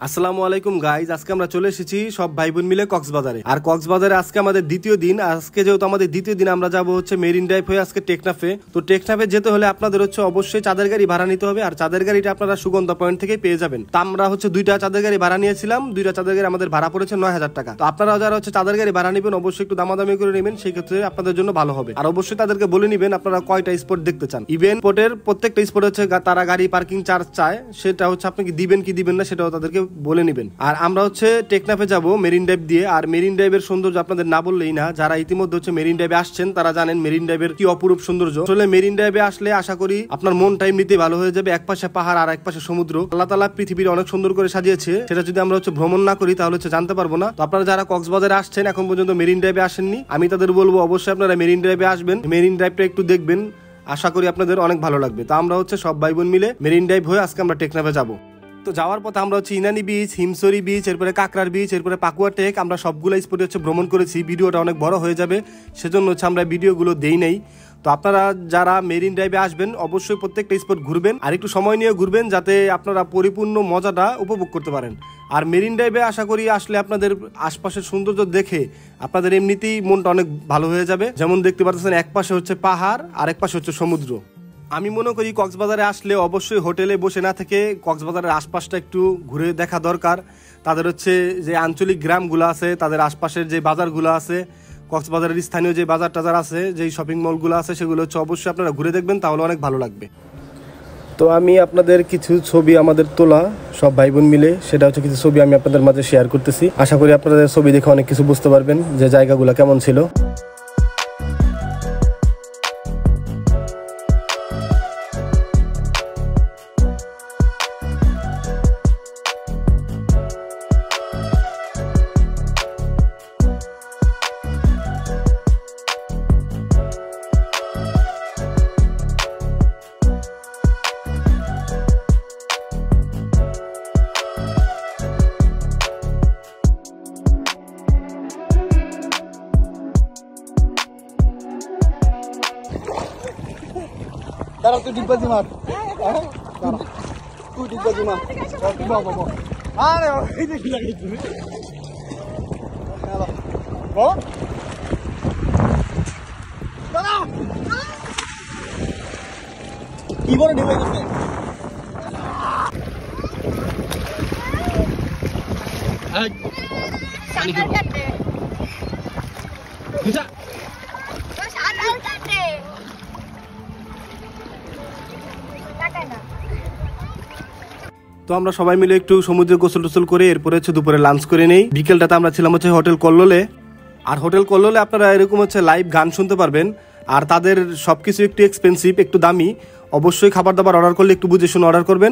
আসসালামু আলাইকুম গাইজ, আজকে আমরা চলে এসেছি সব ভাই বোন মিলে কক্সবাজারে। আর কক্সবাজারে আজকে আমাদের দ্বিতীয় দিন। আজকে যেহেতু আমাদের দ্বিতীয় দিন, আমরা যাবো হচ্ছে মেরিন ড্রাইভ হয়ে আজকে টেকনাফে। তো টেকনাফে যেতে হলে আপনাদের হচ্ছে অবশ্যই চাঁদের গাড়ি ভাড়া নিতে হবে। আর চাঁদের গাড়িটা আপনারা সুগন্ধা পয়েন্ট থেকে পেয়ে যাবেন। তো আমরা হচ্ছে 2টা চাঁদের গাড়ি ভাড়া নিয়েছিলাম। 2টা চাঁদের গাড়ি আমাদের ভাড়া পড়েছে 9,000 টাকা। তো আপনারা যারা হচ্ছে চাঁদের গাড়ি ভাড়া নেবেন অবশ্যই একটু দামাদামি করে নেবেন, সেই ক্ষেত্রে আপনাদের জন্য ভালো হবে। আর অবশ্যই তাদেরকে বলে নেবেন আপনারা কয়টা স্পট দেখতে চান। ইভেন স্পটের প্রত্যেকটা স্পট হচ্ছে তারা গাড়ি পার্কিং চার্জ চায়, সেটা হচ্ছে আপনি কি দিবেন কি দিবেন না সেটাও তাদেরকে বলে নেবেন। আর আমরা হচ্ছে টেকনাফে যাব মেরিন ড্রাইভ দিয়ে। আর মেরিন ড্রাইভের সৌন্দর্য আপনাদের না বললেই না। যারা ইতিমধ্যে হচ্ছে মেরিন ড্রাইভে আসছেন তারা জানেন মেরিন ড্রাইভের কি অপরূপ সৌন্দর্য। আসলে মেরিন ড্রাইভে আসলে আশা করি আপনার মনটা এমনিতেই ভালো হয়ে যাবে। এক পাশে পাহাড় আর এক পাশে সমুদ্র। আল্লাহ তাআলা পৃথিবীর অনেক সুন্দর করে সাজিয়েছে, সেটা যদি আমরা হচ্ছে ভ্রমণ না করি তাহলে হচ্ছে জানতে পারবো না। তো আপনারা যারা কক্সবাজারে আসছেন এখন পর্যন্ত মেরিন ড্রাইভে আসেননি, আমি তাদের বলবো অবশ্যই আপনারা মেরিন ড্রাইভে আসবেন, মেরিন ড্রাইভটা একটু দেখবেন, আশা করি আপনাদের অনেক ভালো লাগবে। তো আমরা হচ্ছে সব ভাই বোন মিলে মেরিন ড্রাইভ হয়ে আজকে আমরা টেকনাফে যাবো। তো যাওয়ার পথে আমরা হচ্ছে ইনানি বিচ, হিমসরি বিচ, এরপরে কাকরার বিচ, এরপরে পাকুয়া টেক, আমরা সবগুলো স্পটে হচ্ছে ভ্রমণ করেছি। ভিডিওটা অনেক বড় হয়ে যাবে, সেজন্য হচ্ছে আমরা ভিডিওগুলো দেই নাই। তো আপনারা যারা মেরিন ড্রাইভে আসবেন অবশ্যই প্রত্যেকটা স্পট ঘুরবেন, আর একটু সময় নিয়ে ঘুরবেন যাতে আপনারা পরিপূর্ণ মজাটা উপভোগ করতে পারেন। আর মেরিন ড্রাইভে আশা করি আসলে আপনাদের আশপাশের সৌন্দর্য দেখে আপনাদের এমনিতেই মনটা অনেক ভালো হয়ে যাবে। যেমন দেখতে পাচ্ছেন এক পাশে হচ্ছে পাহাড় আর এক পাশে হচ্ছে সমুদ্র। আমি মনে করি কক্সবাজারে আসলে অবশ্যই হোটেলে বসে না থেকে কক্সবাজারের আশপাশটা একটু ঘুরে দেখা দরকার। তাদের হচ্ছে যে আঞ্চলিক গ্রামগুলো আছে, তাদের আশপাশের যে বাজারগুলো আছে, কক্সবাজারের স্থানীয় যে বাজার টাজার আছে, যেই শপিং মলগুলো আছে, সেগুলো হচ্ছে অবশ্যই আপনারা ঘুরে দেখবেন, তাহলে অনেক ভালো লাগবে। তো আমি আপনাদের কিছু ছবি আমাদের তোলা সব ভাই বোন মিলে, সেটা হচ্ছে কিছু ছবি আমি আপনাদের মাঝে শেয়ার করতেছি। আশা করি আপনাদের ছবি দেখে অনেক কিছু বুঝতে পারবেন যে জায়গাগুলো কেমন ছিল। Taruh tu di baju mat. Tu di baju mat. Di bawah. Ada ini lagi tu. Halo. Bo? Tara. Gimana dia itu? Ay. Kali gitu. Bisa. Terus ada tadi. তো আমরা সবাই মিলে একটু সমুদ্রে গোসল টোসল করে এরপরে হচ্ছে দুপুরে লাঞ্চ করে নেই। বিকেলটাতে আমরা ছিলাম হচ্ছে হোটেল কল্লোলে। আর হোটেল কল্লোলে আপনারা এরকম হচ্ছে লাইভ গান শুনতে পারবেন। আর তাদের সবকিছু একটু এক্সপেন্সিভ, একটু দামি। অবশ্যই খাবার দাবার অর্ডার করলে একটু বুঝে শুনে অর্ডার করবেন।